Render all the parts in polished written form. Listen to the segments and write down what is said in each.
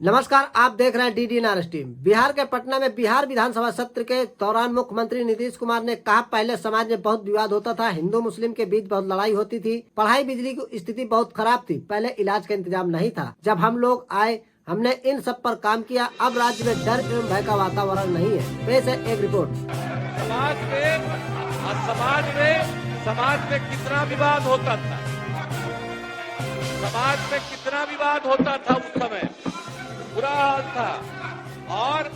नमस्कार, आप देख रहे हैं डीडी न्यूज टीम। बिहार के पटना में बिहार विधानसभा सत्र के दौरान मुख्यमंत्री नीतीश कुमार ने कहा, पहले समाज में बहुत विवाद होता था, हिंदू मुस्लिम के बीच बहुत लड़ाई होती थी, पढ़ाई बिजली की स्थिति बहुत खराब थी, पहले इलाज का इंतजाम नहीं था। जब हम लोग आए हमने इन सब पर काम किया। अब राज्य में डर एवं भय का वातावरण नहीं है। पेश है एक रिपोर्ट। समाज में कितना विवाद होता था, समाज में कितना विवाद होता था उस समय, बुरा हाल था। और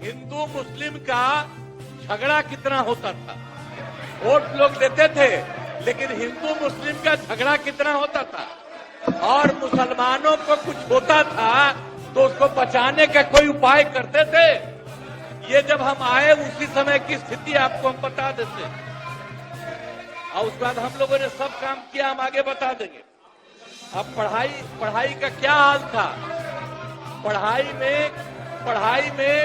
हिंदू मुस्लिम का झगड़ा कितना होता था। वोट लोग देते थे, लेकिन हिंदू मुस्लिम का झगड़ा कितना होता था। और मुसलमानों को कुछ होता था तो उसको बचाने का कोई उपाय करते थे। ये जब हम आए उसी समय की स्थिति आपको हम बता देते, और उसके बाद हम लोगों ने सब काम किया, हम आगे बता देंगे। अब पढ़ाई का क्या हाल था। पढ़ाई में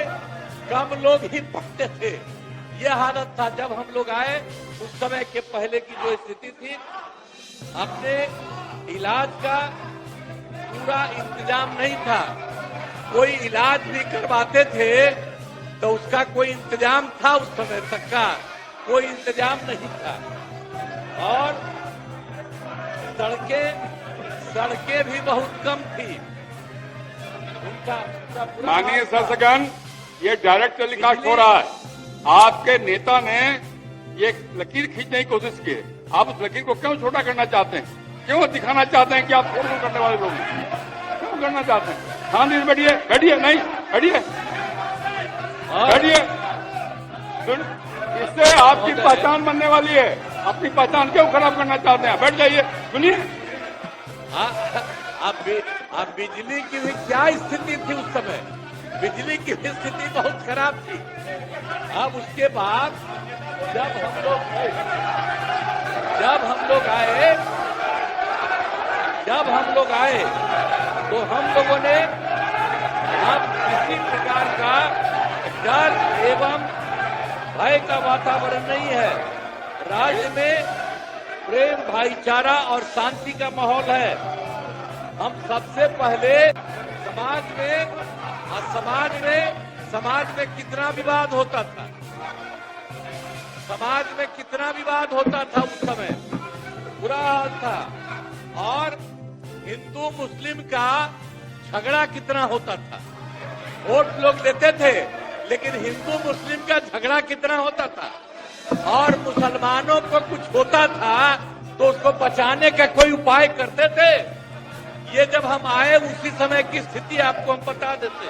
कम लोग ही पढ़ते थे, ये हालत था। जब हम लोग आए उस समय के पहले की जो स्थिति थी, अपने इलाज का पूरा इंतजाम नहीं था। कोई इलाज भी करवाते थे तो उसका कोई इंतजाम था, उस समय तक का कोई इंतजाम नहीं था। और सड़कें भी बहुत कम थी। माननीय शासकगण, ये डायरेक्ट टेलीकास्ट हो रहा है। आपके नेता ने ये लकीर खींचने की कोशिश की। आप उस लकीर को क्यों छोटा करना चाहते हैं? क्यों दिखाना चाहते हैं कि आप फोड़ करने वाले लोग क्यों करना चाहते हैं? हाँ, बैठिए, नहीं बैठिए। इससे आपकी पहचान बनने वाली है। अपनी पहचान क्यों खराब करना चाहते हैं? बैठ जाइए, सुनिए। अब बिजली की भी क्या स्थिति थी उस समय। बिजली की भी स्थिति बहुत खराब थी। अब उसके बाद जब हम लोग आए तो हम लोगों ने अब किसी प्रकार का डर एवं भय का वातावरण नहीं है। राज्य में प्रेम, भाईचारा और शांति का माहौल है। हम सबसे पहले समाज में कितना विवाद होता था। समाज में कितना विवाद होता था उस समय, बुरा हाल था। और हिंदू मुस्लिम का झगड़ा कितना होता था। वोट लोग देते थे, लेकिन हिंदू मुस्लिम का झगड़ा कितना होता था। और मुसलमानों को कुछ होता था तो उसको बचाने का कोई उपाय करते थे। ये जब हम आए उसी समय की स्थिति आपको हम बता देते,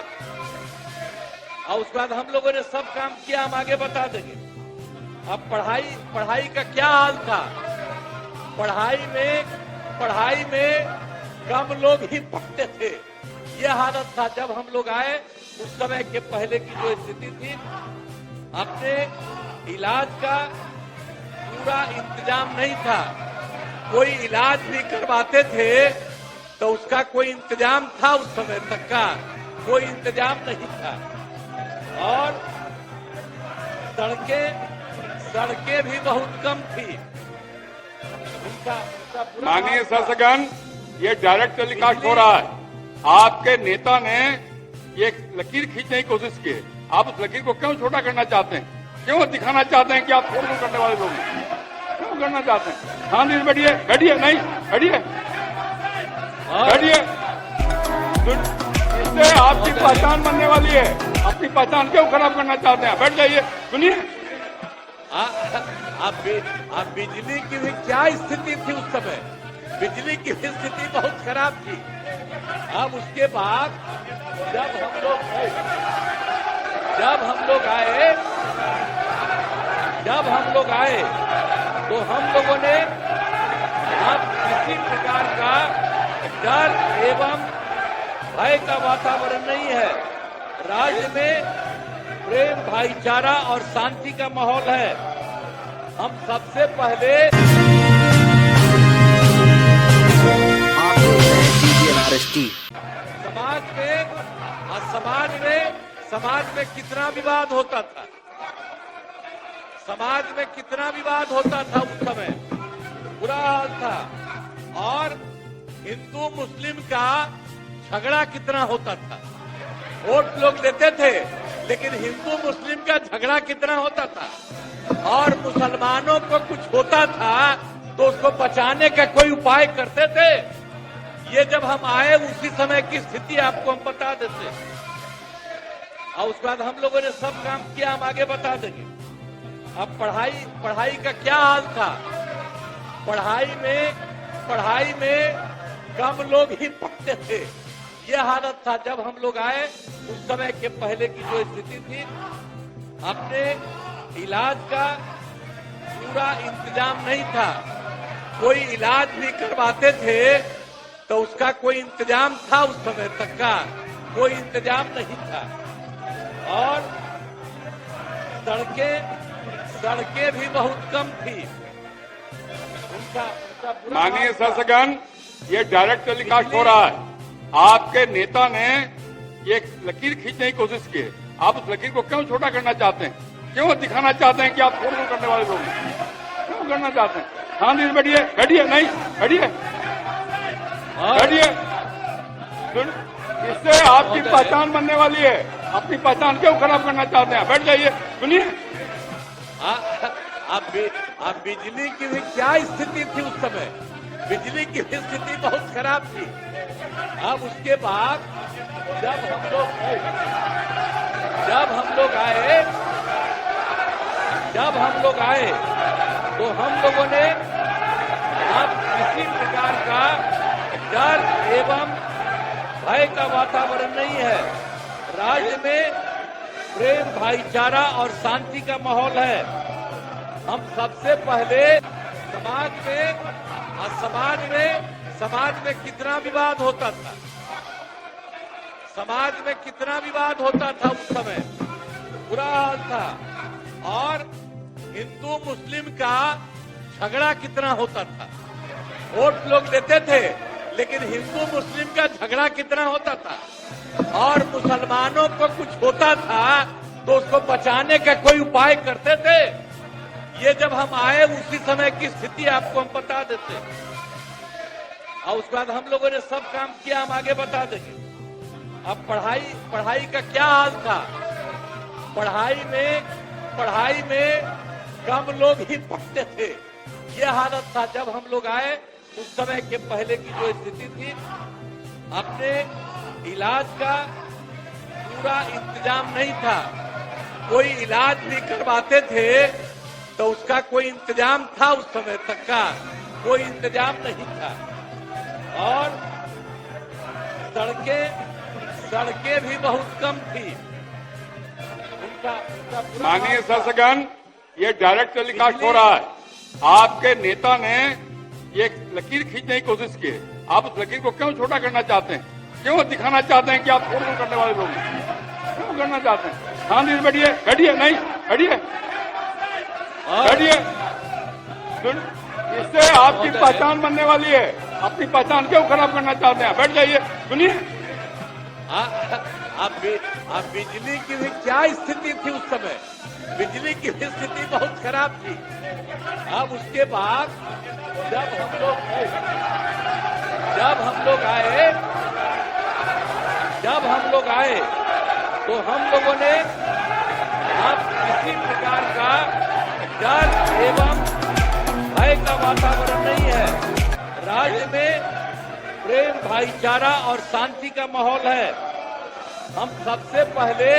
और उसके बाद हम लोगों ने सब काम किया, हम आगे बता देंगे। अब पढ़ाई का क्या हाल था। पढ़ाई में कम लोग ही पढ़ते थे, ये हालत था। जब हम लोग आए उस समय के पहले की जो स्थिति थी, अपने इलाज का पूरा इंतजाम नहीं था। कोई इलाज भी करवाते थे तो उसका कोई इंतजाम था, उस समय तक का कोई इंतजाम नहीं था। और सड़कें भी बहुत कम थी। माननीय शासकगण, ये डायरेक्ट टेलीकास्ट हो रहा है। आपके नेता ने ये लकीर खींचने की कोशिश की। आप उस लकीर को क्यों छोटा करना चाहते हैं? क्यों दिखाना चाहते हैं कि आप फोड़ करने वाले लोग क्यों करना चाहते हैं? हाँ, बैठिए, नहीं बैठिए। इससे आपकी पहचान बनने वाली है। अपनी पहचान क्यों खराब करना चाहते हैं? बैठ जाइए, सुनिए। अब बिजली की भी क्या स्थिति थी उस समय। बिजली की भी स्थिति बहुत खराब थी। अब उसके बाद जब हम लोग आए तो हम लोगों ने अब किसी प्रकार का डर एवं भय का वातावरण नहीं है। राज्य में प्रेम, भाईचारा और शांति का माहौल है। हम सबसे पहले समाज में कितना विवाद होता था। समाज में कितना विवाद होता था उस समय, बुरा हाल था। और हिंदू मुस्लिम का झगड़ा कितना होता था। वोट लोग देते थे, लेकिन हिंदू मुस्लिम का झगड़ा कितना होता था और मुसलमानों को कुछ होता था तो उसको बचाने का कोई उपाय करते थे। ये जब हम आए उसी समय की स्थिति आपको हम बता देते और उसके बाद हम लोगों ने सब काम किया, हम आगे बता देंगे। अब पढ़ाई का क्या हाल था? पढ़ाई में कम लोग ही पढ़ते थे, ये हालत था जब हम लोग आए। उस समय के पहले की जो स्थिति थी, अपने इलाज का पूरा इंतजाम नहीं था। कोई इलाज भी करवाते थे तो उसका कोई इंतजाम था, उस समय तक का कोई इंतजाम नहीं था। और सड़कें भी बहुत कम थी। उनका माननीय शासकगण, ये डायरेक्ट टेलीकास्ट हो रहा है। आपके नेता ने एक लकीर खींचने की कोशिश की है। आप उस लकीर को क्यों छोटा करना चाहते हैं? क्यों दिखाना चाहते हैं कि आप फोन करने वाले लोग हैं? क्यों करना चाहते हैं? हाँ दीदी, बैठिए नहीं बैठिए। इससे आपकी पहचान बनने वाली है। अपनी पहचान क्यों खराब करना चाहते हैं? बैठ जाइए, सुनिए। अब बिजली की भी क्या स्थिति थी उस समय? बिजली की भी स्थिति बहुत खराब थी। अब उसके बाद जब हम लोग आए तो हम लोगों ने अब किसी प्रकार का डर एवं भय का वातावरण नहीं है। राज्य में प्रेम, भाईचारा और शांति का माहौल है। हम सबसे पहले समाज में कितना विवाद होता था, उस समय बुरा हाल था। और हिंदू मुस्लिम का झगड़ा कितना होता था। वोट लोग देते थे, लेकिन हिंदू मुस्लिम का झगड़ा कितना होता था और मुसलमानों को कुछ होता था तो उसको बचाने का कोई उपाय करते थे। ये जब हम आए उसी समय की स्थिति आपको हम बता देते और उसके बाद हम लोगों ने सब काम किया, हम आगे बता देंगे। अब पढ़ाई का क्या हाल था? पढ़ाई में कम लोग ही पढ़ते थे, ये हालत था जब हम लोग आए। उस समय के पहले की जो स्थिति थी, अपने इलाज का पूरा इंतजाम नहीं था। कोई इलाज भी करवाते थे तो उसका कोई इंतजाम था, उस समय तक का कोई इंतजाम नहीं था। और सड़कें भी बहुत कम थी। माननीय शासकगण, ये डायरेक्ट टेलीकास्ट हो रहा है। आपके नेता ने एक लकीर खींचने की कोशिश की है। आप उस लकीर को क्यों छोटा करना चाहते हैं? क्यों दिखाना चाहते हैं कि आप फोन करने वाले लोग हैं? क्यों करना चाहते हैं? हाँ दीदी, बैठिए नहीं बैठिए। इससे आपकी पहचान बनने वाली है। अपनी पहचान क्यों खराब करना चाहते हैं? बैठ जाइए, सुनिए। अब बिजली की भी क्या स्थिति थी उस समय? बिजली की भी स्थिति बहुत खराब थी। अब उसके बाद जब हम लोग आए तो हम लोगों ने अब किसी प्रकार का डर एवं भय का वातावरण नहीं है। राज्य में प्रेम, भाईचारा और शांति का माहौल है। हम सबसे पहले